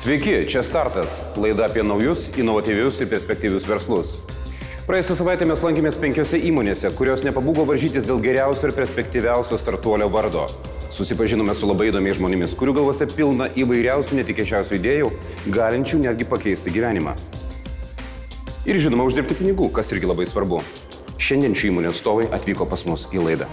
Sveiki, čia Startas. Laida apie naujus, inovatyvius ir perspektyvius verslus. Praėjusią savaitę mes lankėmės 5 įmonėse, kurios nepabūgo varžytis dėl geriausio ir perspektyviausio startuolio vardo. Susipažinome su labai įdomiais žmonėmis, kurių galvose pilna įvairiausių netikėčiausių idėjų, galinčių netgi pakeisti gyvenimą. Ir žinoma, uždirbti pinigų, kas irgi labai svarbu. Šiandien šių įmonių atstovai atvyko pas mus į laidą.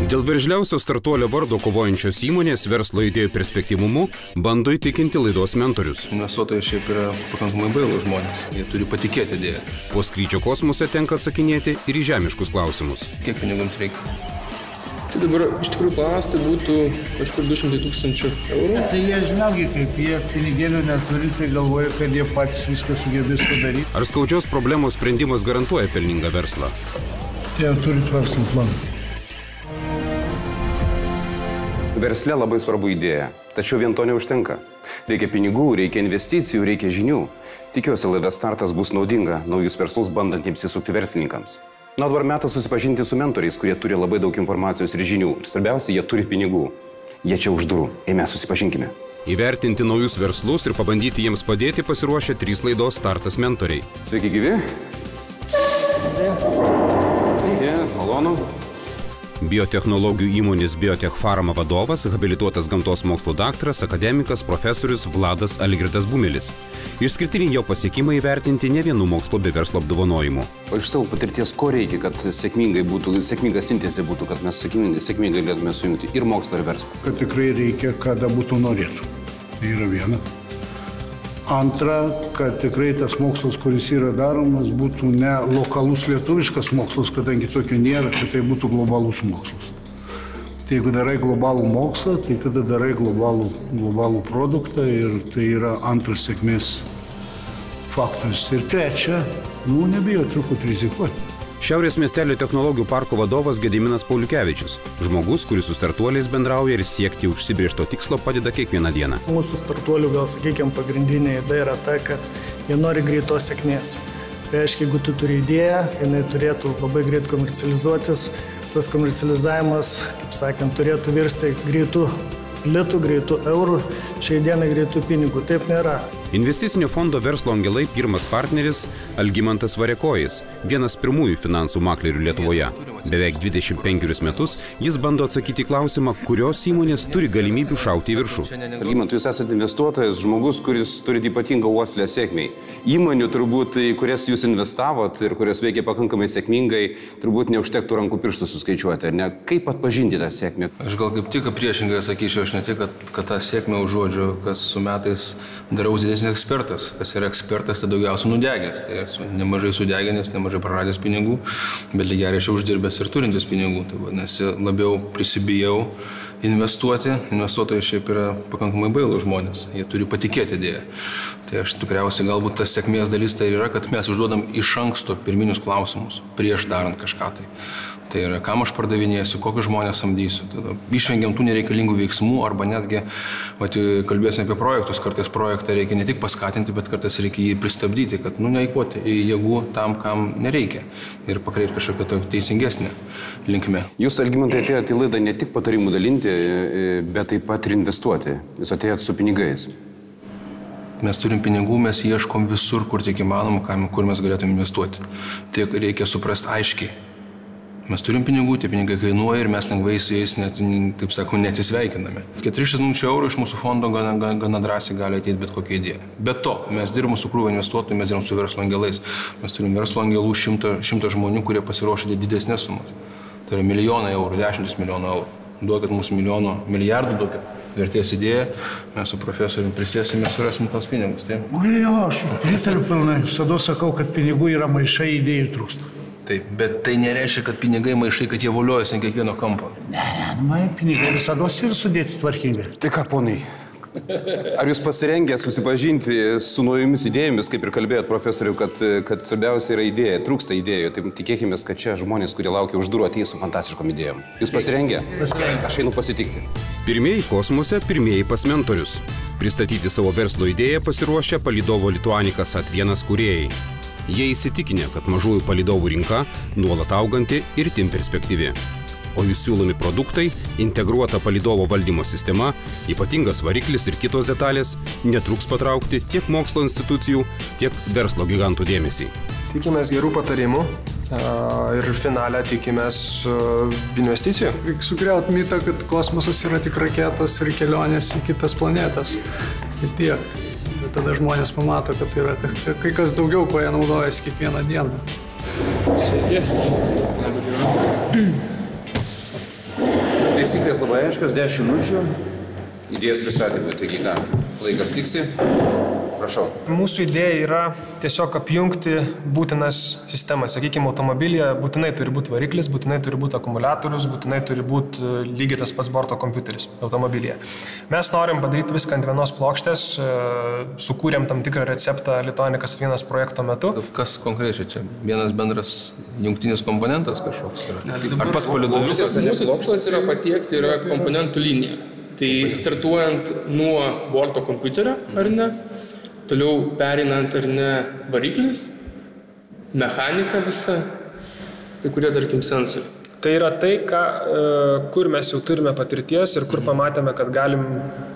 Dėl veržliausio startuolio vardo kovojančios įmonės verslo idėjų perspektyvumu bando įtikinti laidos mentorius. Investuotojai šiaip yra pakankamai bailūs žmonės. Jie turi patikėti idėją. Po skrydžio kosmose tenka atsakinėti ir į žemiškus klausimus. Kiek pinigams reikia? Tai dabar iš tikrųjų planas tai būtų kažkur 200 000 eurų. Tai jie žinaugi, kaip jie pinigėlių neturi, tai galvoja, kad jie patys viską sugebės padaryti. Ar skaudžios problemos sprendimas garantuoja pelningą verslą? Tai ar turit verslo planą? Versle labai svarbu idėja, tačiau vien to neužtenka. Reikia pinigų, reikia investicijų, reikia žinių. Tikiuosi, laida Startas bus naudinga naujus verslus bandantiems įsukti verslininkams. Na, dabar metas susipažinti su mentoriais, kurie turi labai daug informacijos ir žinių. Ir svarbiausia, jie turi pinigų. Jie čia už durų. Ei, mes susipažinkime. Įvertinti naujus verslus ir pabandyti jiems padėti pasiruošę 3 laidos Startas mentoriai. Sveiki gyvi. Sveiki, malonu. Biotechnologijų įmonės Biotech Pharma vadovas, habilituotas gamtos mokslų daktaras, akademikas, profesorius Vladas Algirdas Bumelis. Išskirtiniai jo pasiekimai įvertinti ne vienu mokslo bei verslo apdovanojimu. O iš savo patirties, ko reikia, kad sėkminga sintezė būtų, kad mes sėkmingai galėtume sujungti ir mokslą ir verslą? Kad tikrai reikia, kada būtų norėtų. Tai yra viena. Antra, kad tikrai tas mokslas, kuris yra daromas, būtų ne lokalus lietuviškas mokslas, kadangi tokio nėra, kad tai būtų globalus mokslas. Tai jeigu darai globalų mokslą, tai tada darai globalų produktą ir tai yra antras sėkmės faktorius. Ir trečia, nebijo truputį rizikuoti. Šiaurės miestelio technologijų parko vadovas Gediminas Pauliukevičius. Žmogus, kuris su startuoliais bendrauja ir siekti užsibrėžto tikslo padeda kiekvieną dieną. Mūsų startuolių, gal sakykime, pagrindinė idėja yra ta, kad jie nori greitos sėkmės. Reiškia, jeigu tu turi idėją, jinai turėtų labai greit komercializuotis. Tas komercializavimas, kaip sakant, turėtų virsti greitų litų, greitų eurų, šiai dienai greitų pinigų. Taip nėra. Investicinio fondo Verslo angelai pirmas partneris Algimantas Variakojis, vienas pirmųjų finansų maklerių Lietuvoje. Beveik 25 metus jis bando atsakyti į klausimą, kurios įmonės turi galimybių šauti į viršų. Algimantai, jūs esate investuotojas, žmogus, kuris turi ypatingą uoslę sėkmei. Įmonių turbūt, į kurias jūs investavot ir kurios veikia pakankamai sėkmingai, turbūt neužtektų rankų pirštų suskaičiuoti, ar ne? Kaip atpažinti tą sėkmę? Aš gal kaip tik priešingai sakyčiau, aš ne tik, kad tą sėkmę užuodžiu, kas su metais daraus didesnis ekspertas. Kas yra ekspertas, tai daugiausia nudegęs. Tai esu nemažai sudeginęs, nemažai praradęs pinigų, bet lygiai geriausiai uždirbęs ir turintis pinigų. Tai vadinasi, labiau prisibijau investuoti. Investuotojai šiaip yra pakankamai bailūs žmonės. Jie turi patikėti idėją. Tai aš tikriausiai galbūt tas sėkmės dalis tai yra, kad mes užduodam iš anksto pirminius klausimus prieš darant kažką tai. Tai yra, kam aš pardavinėsiu, kokius žmonės samdysiu. Tada išvengiam tų nereikalingų veiksmų arba netgi, kalbėsime apie projektus, kartais projektą reikia ne tik paskatinti, bet kartais reikia jį pristabdyti, kad neeikvoti jėgų tam, kam nereikia ir pakreipti kažkokią teisingesnę linkmę. Jūs, Algimantai, atėjote į laidą ne tik patarimų dalinti, bet taip pat ir investuoti. Jūs atėjote su pinigais. Mes turim pinigų, mes ieškom visur, kur tik įmanom, kur mes galėtume investuoti. Tik reikia suprasti aiškiai. Mes turim pinigų, tie pinigai kainuoja ir mes lengvai su jais, taip sakau, neatsisveikiname. 400 000 eurų iš mūsų fondo gana drąsiai gali ateiti bet kokia idėja. Be to, mes dirbame su krūva investuotojų, mes dirbame su verslo angelais. Mes turim verslo angelų 100 žmonių, kurie pasiruošė didesnės sumas. Tai yra milijonai eurų, 10 milijonų eurų. Duokit mūsų milijardų, duokit vertės idėją, mes su profesoriumi prisėsime, surasim tos pinigus. Tai? Aš pritariu pilnai. Visada sakau, kad pinigų yra maišai, idėjų trūksta. Taip, bet tai nereiškia, kad pinigai maišai, kad jie voliojasi ant kiekvieno kampo. Ne, pinigai visada ir sudėti tvarkingai. Tai ką, ponai, ar jūs pasirengę susipažinti su naujomis idėjomis, kaip ir kalbėjot profesoriu, kad svarbiausia yra idėja, trūksta idėjų, tai tikėkime, kad čia žmonės, kurie laukia už durų, ateis su fantastiškom idėjom. Jūs pasirengę? Pasirengę. Aš einu pasitikti. Pirmieji kosmose, pirmieji pas mentorius. Pristatyti savo verslo idėją pasiruošę palydovo Lituanika Sat1 kūrėjai. Jie įsitikinę, kad mažųjų palydovų rinka nuolat auganti ir itin perspektyvi. o jų siūlomi produktai, integruota palydovo valdymo sistema, ypatingas variklis ir kitos detalės netruks patraukti tiek mokslo institucijų, tiek verslo gigantų dėmesį. Tikimės gerų patarimų ir finale tikimės investicijų. Reikia sugriauti mitą, kad kosmosas yra tik raketos ir kelionės į kitas planetas. Ir tiek. Ir tada žmonės pamato, kad tai yra kai kas daugiau, ko jie naudojasi kiekvieną dieną. Sveiki. Taisyklės labai aiškios, 10 minučių idėjos pristatymui. Taigi ką, laikas tiksi? Prašau. Mūsų idėja yra tiesiog apjungti būtinas sistemas. Sakykime, automobilyje būtinai turi būti variklis, būtinai turi būti akumuliatorius, būtinai turi būti lygiai tas pats borto kompiuteris automobilyje. Mes norim padaryti viską ant vienos plokštės, sukūrėm tam tikrą receptą Lituanikas 1 projekto metu. Kas konkrečiai čia? Vienas bendras jungtinis komponentas kažkoks yra? Ar pas palydovas? Mūsų tikslas yra patiekti komponentų liniją. Tai startuojant nuo borto kompiuterio, ar ne? Toliau perinant ar ne variklis, mechanika visa, kai kurie, tarkim, sensoriai. Tai yra tai, kur mes jau turime patirties ir kur pamatėme, kad galim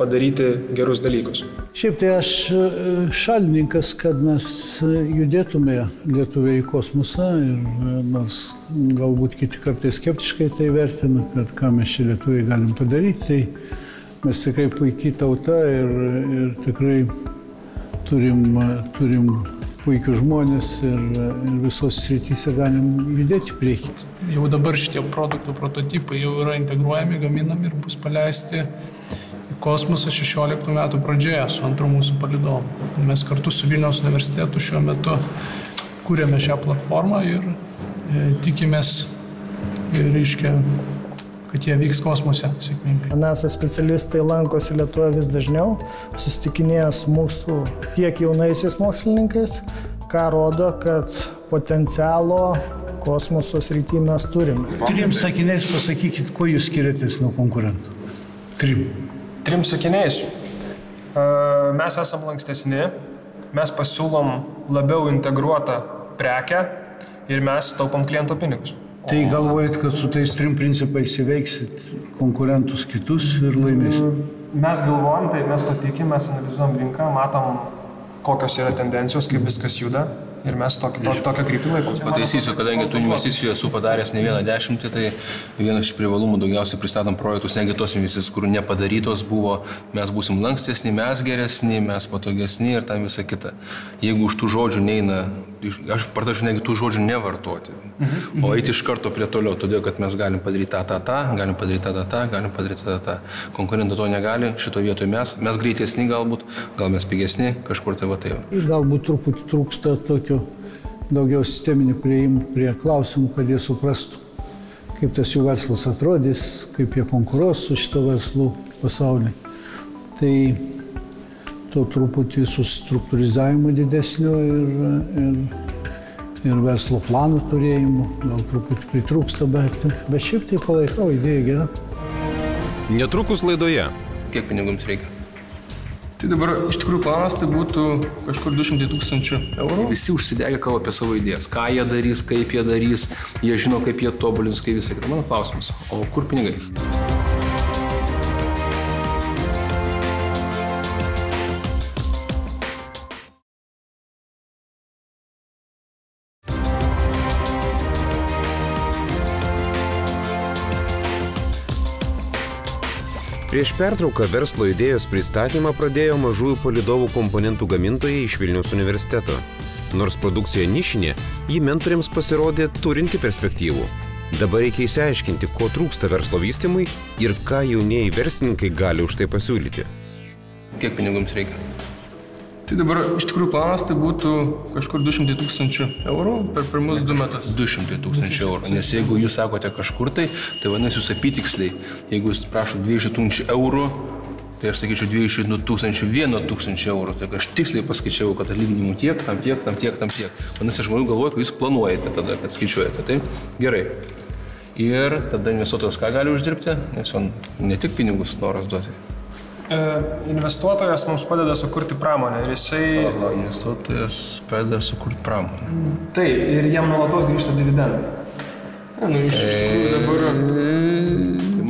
padaryti gerus dalykus. Šiaip tai aš šalininkas, kad mes judėtume lietuviai į kosmosą ir nors galbūt kiti kartais skeptiškai tai vertina, kad ką mes čia lietuviai galim padaryti, tai mes tikrai puikiai tauta ir tikrai turim puikius žmonės ir visos srityse galim judėti priekį. Jau dabar šitie produktų prototipai jau yra integruojami, gaminami ir bus paleisti į kosmosą 16 metų pradžioje su antru mūsų palydovu. Mes kartu su Vilniaus universitetu šiuo metu kūrėme šią platformą ir tikimės, kad jie vyks kosmose sėkmingai. NASA specialistai lankosi Lietuvoje vis dažniau, susitikinėja su mūsų tiek jaunaisiais mokslininkais, ką rodo, kad potencialo kosmoso srityje mes turime. 3 sakiniais pasakykit, kuo jūs skiriatės nuo konkurentų. 3 sakiniais. Mes esam lankstesni, mes pasiūlom labiau integruotą prekę ir mes taupom kliento pinigus. Tai galvojat, kad su tais 3 principais įveiksit konkurentus kitus ir laimėsit? Mes galvojam, tai mes to tikim, mes analizuojam rinką, matom, kokios yra tendencijos, kaip viskas juda ir mes tokią kryptį laikom. Pataisysiu, kadangi tų investicijų esu padaręs ne vieną 10, tai vienas iš privalumų daugiausiai pristatom projektus, negi tos investicijos, kur nepadarytos buvo, mes būsim lankstesni, mes geresni, mes patogesni ir tam visą kitą. Jeigu už tų žodžių neina, aš partašiu negi tų žodžių nevartoti, o eiti iš karto prie toliau, todėl, kad mes galim padaryti tą, galim padaryti tą, galim padaryti tą. Konkurentai to negali, šito vietoje mes greitesni galbūt, gal mes pigesni, kažkur tai va tai. Ir galbūt truputį trūksta tokio daugiau sisteminio priėjimų prie klausimų, kad jie suprastų, kaip tas jų verslas atrodys, kaip jie konkuruos su šito verslu pasaulyje. Tai to truputį sustruktūrizavimo didesnio ir verslo planų turėjimo, gal truputį pritrūksta, bet šiaip tai palaikau, idėja gera. Netrukus laidoje. Kiek pinigums reikia? Tai dabar iš tikrųjų planas tai būtų kažkur 200 000 eurų. Visi užsidegę kalba apie savo idėjas. Ką jie darys, kaip jie darys, jie žino, kaip jie tobulins, kaip visą kitą. Mano klausimas, o kur pinigai? Prieš pertrauką verslo idėjos pristatymą pradėjo mažųjų palydovų komponentų gamintojai iš Vilniaus universiteto. Nors produkcija nišinė, ji mentoriams pasirodė turinti perspektyvų. Dabar reikia išsiaiškinti, ko trūksta verslo vystymui ir ką jaunieji verslininkai gali už tai pasiūlyti. Kiek pinigums reikia? Tai dabar iš tikrųjų planas tai būtų kažkur 200 000 eurų per pirmus 2 metus. 200 000 eurų, nes jeigu jūs sakote kažkur tai vadinasi jūs apytiksliai. Jeigu jūs prašo 200 000 eurų, tai aš sakyčiau 200 000 eurų. Tai aš tiksliai paskaičiavau, kad atlyginimų tiek, tam tiek. Vadinasi, aš galvoju, kad jūs planuojate tada, kad skaičiuojate. Tai gerai. Ir tada investuotojas ką gali uždirbti, nes on ne tik pinigus noras duoti. Investuotojas mums padeda sukurti pramonę ir jisai... Investuotojas padeda sukurti pramonę. Taip, ir jam nuolatos grįžta dividendai. Iš tikrųjų dabar...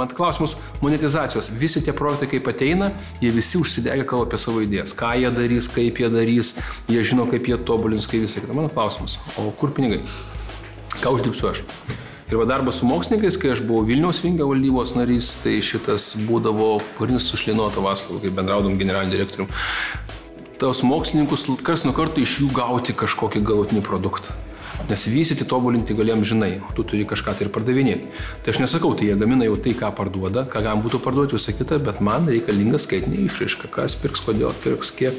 Man klausimas monetizacijos. Visi tie projektai, kaip ateina, jie visi užsidegę kalba apie savo idėjas. Ką jie darys, kaip jie darys, jie žino, kaip jie tobulins, kaip visą kitą. Mano klausimas, o kur pinigai? Ką uždirbsiu aš? Ir va darbas su mokslininkais, kai aš buvau Vilniaus Vingio valdybos narys, tai šitas būdavo pagrindinis su Šleinoto Vaclovu, kai bendraudom generaliniu direktorium. Tos mokslininkus kars nuo karto iš jų gauti kažkokį galutinį produktą. Nes vystyti, tobulinti galėjom žinai, o tu turi kažką tai ir pardavinėti. Tai aš nesakau, tai jie gamina jau tai, ką parduoda, ką galima būtų parduoti, visą kitą, bet man reikalinga skaitinė išraiška, kas pirks, kodėl pirks, kiek.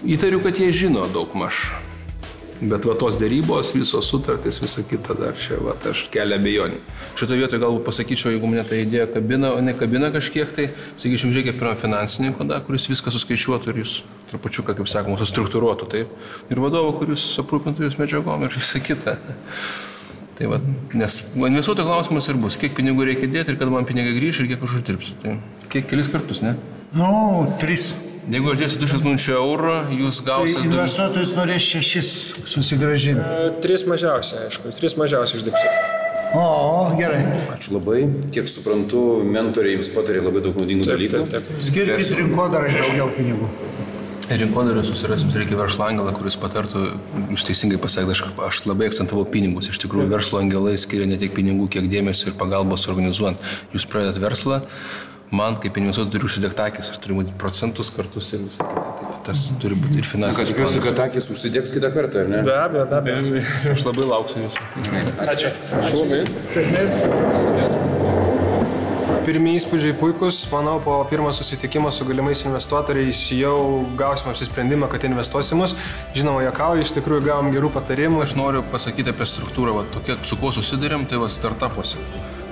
Įtariu, kad jie žino daug maž. Bet va tos dėrybos, visos sutartys, visa kita dar čia, va, aš kelia abejonį. Šitoje vietoje galbūt pasakyčiau, jeigu mane ta idėja kabina, o ne kabina kažkiek, tai, sakyčiau, reikia pirmą finansininko, kuris viską suskaičiuotų ir jūs trupučiuką, kaip sakoma, sustruktūruotų, taip. Ir vadovo, kuris aprūpintų jūs medžiagom ir visa kita. Tai va, nes investuotojų klausimas ir bus, kiek pinigų reikia dėti ir kada man pinigai grįš ir kiek aš uždirbsiu. Tai kiek kelis kartus, ne? 3. Jeigu aš dėsiu 200 eurų, jūs gausite... Tai investuotojas norės 6 susigražinti. 3 mažiausiai, aišku, 3 mažiausiai uždirbsit. O, gerai. Ačiū labai. Kiek suprantu, mentoriai jums patarė labai daug naudingų dalykų. Skirkit rinkodarai daugiau pinigų. Rinkodarai susirasim, reikia verslo angelą, kuris patartų, jūs teisingai pasakėte, aš labai akcentavau pinigus. Iš tikrųjų, verslo angelai skiria ne tiek pinigų, kiek dėmesio ir pagalbos organizuojant. Jūs pradedat verslą, man kaip investuotojui turi užsidegti akis, aš turiu būti procentus kartus ir visą kitą. Tai tas turi būti ir finansinis. Tikiuosi, kad akis užsidegs kitą kartą, ar ne? Be abejo. Aš labai lauksiu jūsų. Ačiū labai. Sėkmės. Pirmi įspūdžiai puikus. Manau, po pirmo susitikimo su galimais investuotojais jau gausime apsisprendimą, kad investuosim mus. Žinoma, juokauju, iš tikrųjų gavom gerų patarimų. Aš noriu pasakyti apie struktūrą, va, tokia, su kuo susidurėm, tai va startupuose.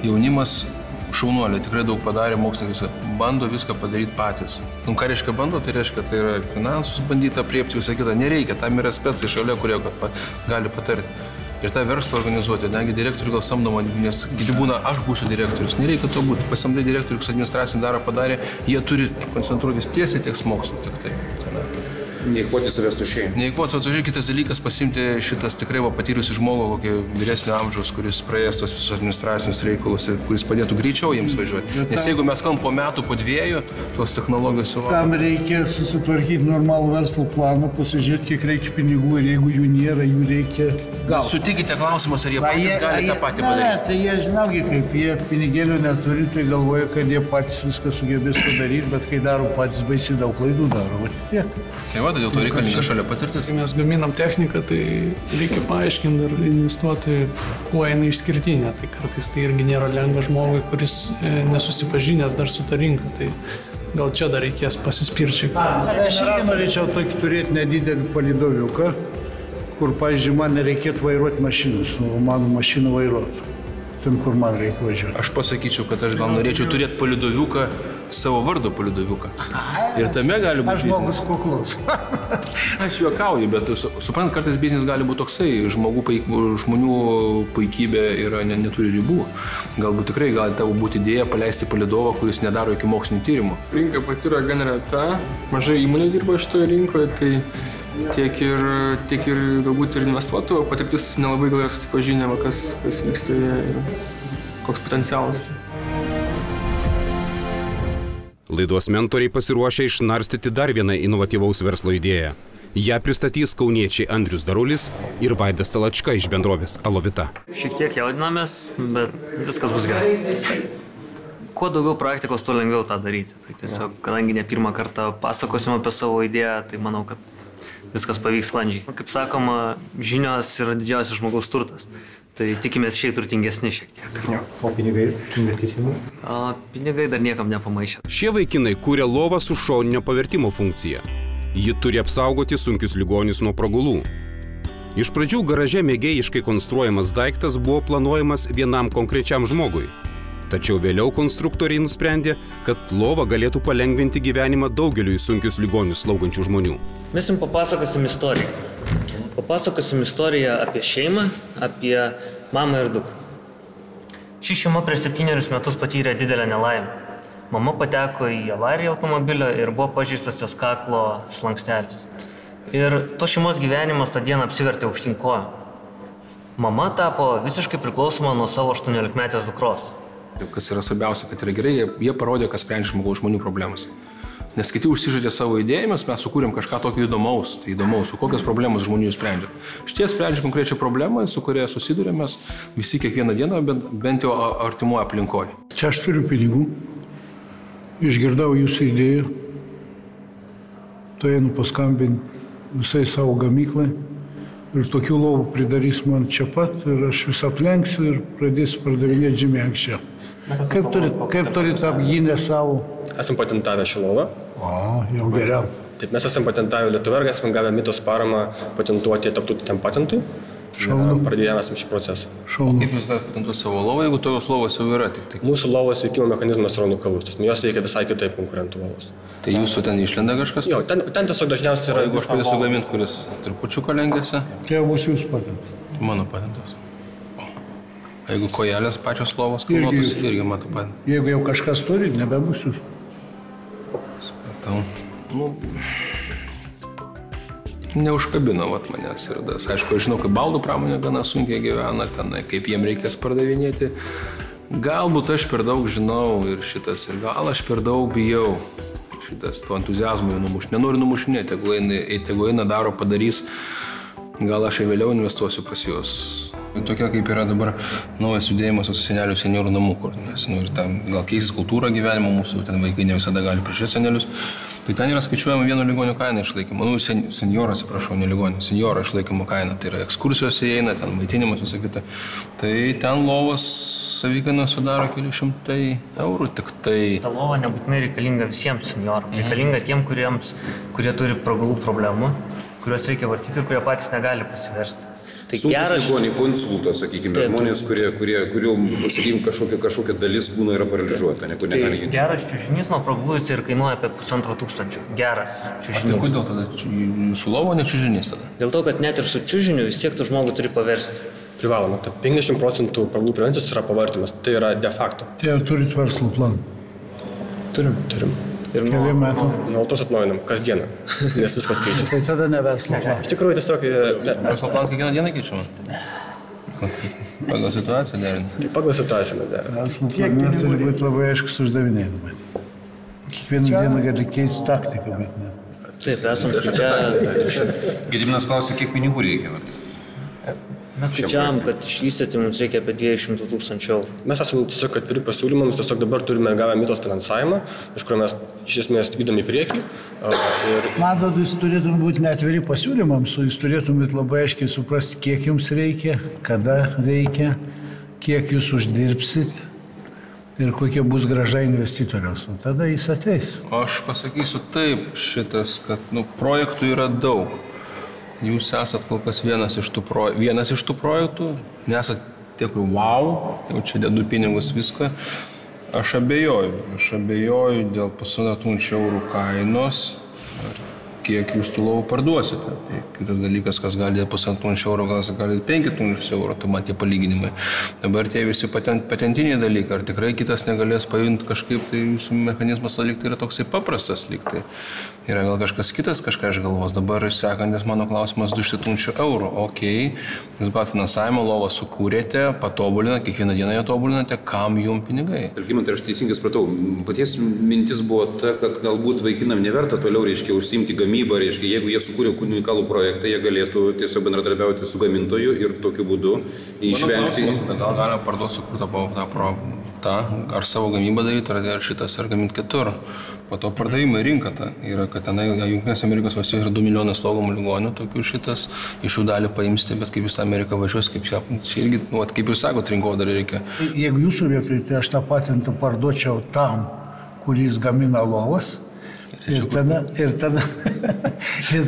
Jaunimas šaunuoliai tikrai daug padarė, mokslininkai bando viską padaryti patys. Ką reiškia bando, tai reiškia, tai yra finansus bandyti apriepti visą kitą. Nereikia, tam yra specai šalia, kurie gali patarti. Ir tą verslą organizuoti, negi direktorių gal samdoma, nes gili būna, aš būsiu direktorius. Nereikia to būti. Pasamdė direktorių, kas administracinį darbą padarė, jie turi koncentruotis tiesiai tiek mokslo, tik tai. Neįkvoti savęs tuščiai. Neįkvoti savęs tuščiai, kitas dalykas pasimti šitas tikrai patyrusi žmogų, kokį vyresnio amžiaus, kuris praėjęs tos visus administracinius reikalus ir kuris padėtų greičiau jiems važiuoti. Nes jeigu mes kalbam po metų, po 2, tos technologijos jau... Tam reikia susitvarkyti normalų verslo planą, pasižiūrėti, kiek reikia pinigų ir jeigu jų nėra, jų reikia gauti. Sutikite klausimas, ar jie patys gali tą patį padaryti. Ne, tai jie žinaugi, kaip jie pinigėlių neturi, tai galvoja, kad jie patys viską sugebės padaryti, bet kai daro patys baisiai daug klaidų daro. Tai va, todėl to reikalinga šalia patirtis. Kai mes gaminam techniką, tai reikia paaiškinti ir investuoti, kuo jinai išskirtinė. Tai kartais tai irgi nėra lengva žmogui, kuris nesusipažinęs dar su ta rinka. Tai gal čia dar reikės pasispirčiai. Aš irgi norėčiau tokį turėti nedidelį palydoviuką, kur, pavyzdžiui, man nereikėtų vairuoti mašinos, o mano mašiną vairuotų. Ten, kur man reikia važiuoti. Aš pasakyčiau, kad aš gal norėčiau turėti palydoviuką, savo vardo palydoviuką. Ir tame gali būti biznis. Aš žmogus kuklus. Aš juokauju, bet suprant, kartais biznis gali būti toksai, žmonių puikybė neturi ribų. Galbūt tikrai gali tavo būti idėja paleisti palydovą, kuris nedaro iki mokslinio tyrimo. Rinka pati yra gan reta, mažai įmonė dirba šitoje rinkoje, tai tiek ir galbūt ir investuotojų patirtis nelabai gal yra susipažinę, kas vyksta ir koks potencialas. Laidos mentoriai pasiruošę išnarstyti dar vieną inovatyvaus verslo idėją. Ją pristatys kauniečiai Andrius Darulis ir Vaidas Talačka iš bendrovės Alovita. Šiek tiek jaudinamės, bet viskas bus gerai. Kuo daugiau praktikos, tuo lengviau tą daryti. Tai tiesiog, kadangi ne pirmą kartą pasakosim apie savo idėją, tai manau, kad viskas pavyks sklandžiai. Kaip sakoma, žinios yra didžiausias žmogaus turtas. Tai tikimės šiai turtingesni šiek tiek. O pinigais, investicijomis? Pinigai dar niekam nepamaišė. Šie vaikinai kūrė lovą su šoninio pavertimo funkcija. Ji turi apsaugoti sunkius ligonius nuo pragulų. Iš pradžių garaže mėgėjiškai konstruojamas daiktas buvo planuojamas vienam konkrečiam žmogui. Tačiau vėliau konstruktoriai nusprendė, kad lova galėtų palengvinti gyvenimą daugeliui sunkius ligonius slaugančių žmonių. Mes jums papasakosim istoriją. Papasakosim istoriją apie šeimą, apie mamą ir dukrą. Ši šeima prieš 7 metus patyrė didelę nelaimę. Mama pateko į avariją automobilio ir buvo pažeistas jos kaklo slankstelis. Ir to šeimos gyvenimas tą dieną apsivertė aukštyn kojom. Mama tapo visiškai priklausoma nuo savo 18-metės dukros. Kas yra svarbiausia, kad yra gerai, jie parodė, kas sprendžia žmonių problemas. Nes kiti užsižaidė savo idėjomis, mes sukūrėm kažką tokio įdomaus. Tai įdomaus, kokias problemas žmonių sprendžia. Šitie sprendžia konkrečią problemą, su kuria susidurėmės visi kiekvieną dieną, bent jau artimoje aplinkoje. Čia aš turiu pinigų, išgirdau jūsų idėją, tai einu paskambinti visai savo gamyklai ir tokių lovų pridarys man čia pat ir aš visą aplenksiu ir pradėsiu pardavinėti žymiai anksčiau. Kaip turit apgynę savo? Esam patentavę šį lovą. O, jau geriau. Taip, mes esam patentavę Lietuvoje ir esame gavę Mitos paramą patentuoti tarptautiniam patentui. Šaunu. Pradėjome esam šį procesą. Šaunu. Kaip jūs galite patentuoti savo lovą, jeigu tos lovos jau yra? Mūsų lovos veikimo mechanizmas yra unikalus. Jos veikia visai kitaip konkurentų lovos. Tai jūsų ten išlenda kažkas? Jo, ten tiesiog dažniausiai yra... Jeigu aš pradėsiu gaminti, kuris trupučiuką lengiasi? Tai bus jūsų patentas. Mano patentas. Jeigu kojelės pačios lovos kalnuotus, irgi matau patentą. Jeigu jau kažkas turi, nebebus jūs. Supratau. Neužkabino manęs ir das. Aišku, aš žinau, kaip baldų pramonė gana sunkiai gyvena tenai, kaip jiem reikės pardavinėti. Galbūt aš per daug žinau ir šitas, ir gal aš per daug bijau. Šitas, to entuziazmo jau numuš. Nenoriu numušinėti, jeigu eina daro, padarys, gal aš ir vėliau investuosiu pas juos. Tokia kaip yra dabar naujas judėjimas su senelių seniorų namų, kur nes gal keisis kultūra gyvenimo mūsų, ten vaikai ne visada gali prižiūrėti senelius. Tai ten yra skaičiuojama vieno ligonio kaina išlaikymo, senjoro, atsiprašau, ne ligonio, senjoro išlaikymo kaina, tai yra ekskursijos įeina, ten maitinimas, visą kitą. Tai ten lovos savikaina sudaro keli šimtai eurų, tik tai... Ta lova nebūtinai reikalinga visiems senjorams, reikalinga tiem, kurie turi pragalų problemų, kuriuos reikia vartyti ir kurie patys negali pasiversti. Sunkus ligoniai po insulto, sakykime, žmonės, kurių, sakykime, kažkokia dalis kūno yra paralyžiuota, nekur negali ginti. Geras čiužinys nuo pragalų ir kainuoja apie 1500. Geras čiužinys. Tai kodėl tada jūsų lovo ne čiužinys tada? Dėl to, kad net ir su čiužiniu vis tiek tu žmogų turi paversti. Privaloma, 50% pragalų prevencijos yra pavartymas, tai yra de facto. Tai ar turit verslo planą? Turim. Ir keli metų. Nuolatos atnaujinam, kasdieną, nes viskas keičiasi. Tai tada ne verslo planas. Iš tikrųjų, tiesiog... Verslo planas kiekvieną dieną keičiamas? Pagal situaciją derinti? Pagal situaciją derinti. Verslo planas turi būti labai aiškus uždaviniai. Kiekvieną dieną gali keisti taktiką, bet ne. Taip, esam skaičiavę. Gediminas klausė, kiek pinigų reikia? Mes skaičiavam, kad išvystyti mums reikia apie 200 000 eurų. Mes esame tiesiog atviri pasiūlymams, tiesiog dabar turime gavę Mitos finansavimą, iš kurio mes iš esmės judame į priekį. Matot, jūs turėtum būti neatviri pasiūlymams, jūs turėtumėt labai aiškiai suprasti, kiek jums reikia, kada reikia, kiek jūs uždirbsit ir kokia bus grąža investitoriaus. O tada jis ateis. Aš pasakysiu taip šitas, kad projektų yra daug. Jūs esat kol kas vienas iš tų projektų, nesat tiek, wow, jau čia dedu pinigus viską. Aš abejoju dėl 1,5 tūkstančio eurų kainos, kiek jūs tų lovų parduosite. Tai kitas dalykas, kas gali 1,5 tūkstančio eurų, gal gali 5 tūkstančius eurų, tai man tie palyginimai. Dabar tie visi patentiniai dalykai, ar tikrai kitas negalės paimti kažkaip, tai jūsų mechanizmas liktai yra toksai paprastas liktai. Yra gal kažkas kitas kažką iš galvos. Dabar sekantis mano klausimas 200 tūkstančių eurų. Okei, jūs gavot finansavimo, lovą sukūrėte, patobulinate, kiekvieną dieną ją tobulinate, kam jums pinigai? Algimantai, aš teisingai supratau, paties mintis buvo ta, kad galbūt vaikinam neverta toliau, užsiimti gamybą, jeigu jie sukūrė unikalų projektą, jie galėtų tiesiog bendradarbiauti su gamintoju ir tokiu būdu išvengti. Gal galima parduoti sukurtą tą, ar savo gamybą daryti, ar šitas, ar gaminti kitur. Po to pardavimai rinka ta yra, kad tenai Jungtinės Amerikos valstijos yra 2 milijonai slaugomų ligonių, tokių šitas, iš jų dalį paimsite, bet kaip jūs tą Ameriką važiuos, kaip irgi, kaip jūs sakot, rinkodarą reikia. Jeigu jūsų vietoj, tai aš tą patentą parduočiau tam, kuris gamina lovas, ir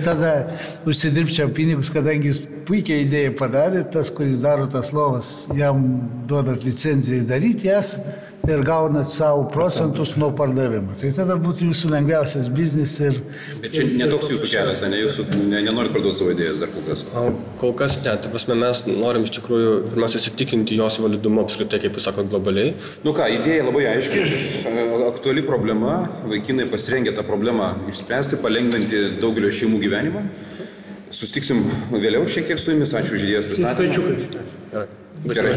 tada užsidirbčiau pinigus, kadangi jis puikiai idėją padarė, tas, kuris daro tas lovas, jam duodat licenciją daryti jas, ir gaunat savo procentus nuo pardavimo. Tai tada būtų jūsų lengviausias biznis ir... Bet čia netoks jūsų kelias, ne? Jūs nenorit parduoti savo idėjas dar kol kas? Kol kas ne. Tai prasme, mes norim iš tikrųjų pirmiausia įsitikinti jos validumu apskritai, kaip jūs sakot, globaliai. Idėja labai aiški, aktuali problema, vaikinai pasirengė tą problemą išspręsti, palengvinti daugelio šeimų gyvenimą. Sustiksim vėliau šiek tiek su jumis, ačiū už idėjos pristatymą. Gerai.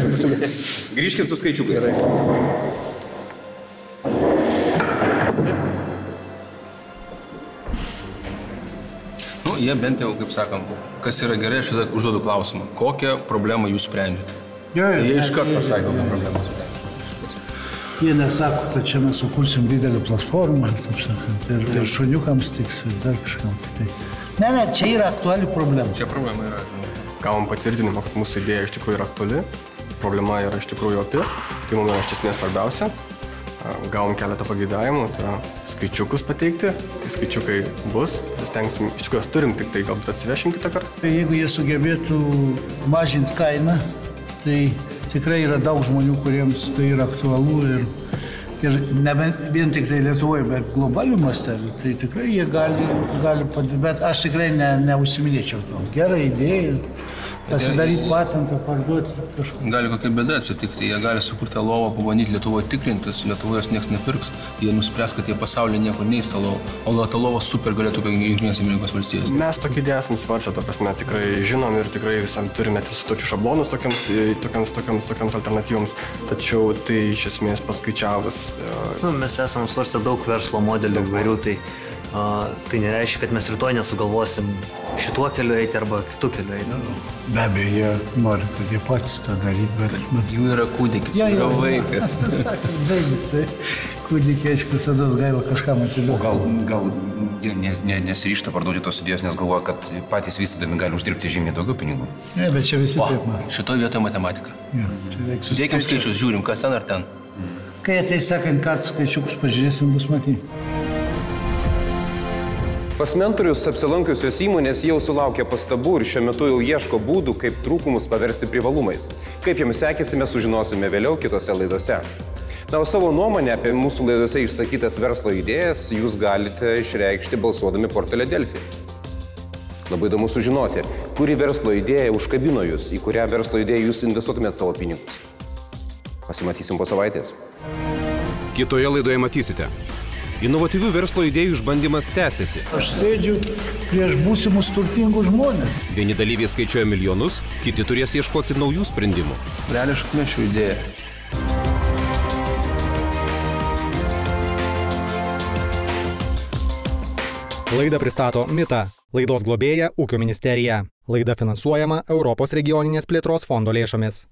Grįžkit su skaičiukais. jie bent jau, kaip sakom, kas yra gerai, aš tada užduodu klausimą, kokią problemą jūs sprendžiate. Tai jie iškart pasakė, kokią problemą sprendžiate. Jie nesako, kad čia mes sukursim didelį platformą, taip sakant, ir šuniukams tiks, ir dar kažkam. Ne, čia yra aktuali problema. Čia problema yra, žinoma. Gavom patvirtinimą, kad mūsų idėja iš tikrųjų yra aktuali, problema yra iš tikrųjų opi, tai mums yra iš esmės svarbiausia. Gavom keletą pageidavimų, tai yra skaičiukus pateikti, tai skaičiukai bus, stengsim, iš tikrųjų turim, tik tai galbūt atsivešim kitą kartą. Tai jeigu jie sugebėtų mažinti kainą, tai tikrai yra daug žmonių, kuriems tai yra aktualu ir ne vien tik tai Lietuvoje, bet globalių mastelių, tai tikrai jie gali padėti, bet aš tikrai neužsiminėčiau to. Gera idėja. Pasidaryti patentą, parduoti kažką. Gali kokia bėda atsitikti, jie gali sukurti lovą, pabandyti Lietuvoje tikrintis, Lietuvoje jos niekas nepirks, jie nuspręs, kad jie pasaulyje nieko neįs tą lovą, o gal tą lovą super galėtų Jungtinės Amerikos valstijos. Mes tokį idėją esam svarstę, ta prasme, tikrai žinom ir tikrai visam turime net ir sutarčių šablonus tokiams alternatyvoms, tačiau tai iš esmės paskaičiavus. Mes esam svarstę daug verslo modelių įvairių, tai nereiškia, kad mes rytoj nesugalvosim šituo keliu eiti arba kitu keliu eiti. Be abejo, jie nori, kad jie patys tą daryti, bet jų yra kūdikis, yra vaikas. Baigisi, kūdikiai, aišku, visada gaila kažkam atsiduoti. O gal nesiryžta parduoti tos idėjos, nes galvoja, kad patys vystydami gali uždirbti žymiai daugiau pinigų. Ne, bet čia visi taip mato. Šitoje vietoje matematika. Dėkim skaičius, žiūrim, kas ten ar ten. Kai ateis sekant kartą skaičiukus pažiūrėsim, bus matyti. Pas mentorius apsilankiusios įmonės jau sulaukė pastabų ir šiuo metu jau ieško būdų, kaip trūkumus paversti privalumais. Kaip jiems sekėsi, mes sužinosime vėliau kitose laidose. Na, o savo nuomonę apie mūsų laidose išsakytas verslo idėjas jūs galite išreikšti balsuodami portale Delfi. Labai įdomu sužinoti, kuri verslo idėja užkabino jūs, į kurią verslo idėją jūs investuotumėt savo pinigus. Pasimatysim po savaitės. Kitoje laidoje matysite. Inovatyvių verslo idėjų išbandymas tęsiasi. Aš sėdžiu prieš būsimus turtingus žmonės. Vieni dalyviai skaičiuoja milijonus, kiti turės ieškoti naujų sprendimų. Realiai aš atmešiu idėją. Laidą pristato Mita, laidos globėja Ūkio ministerija. Laida finansuojama Europos regioninės plėtros fondo lėšomis.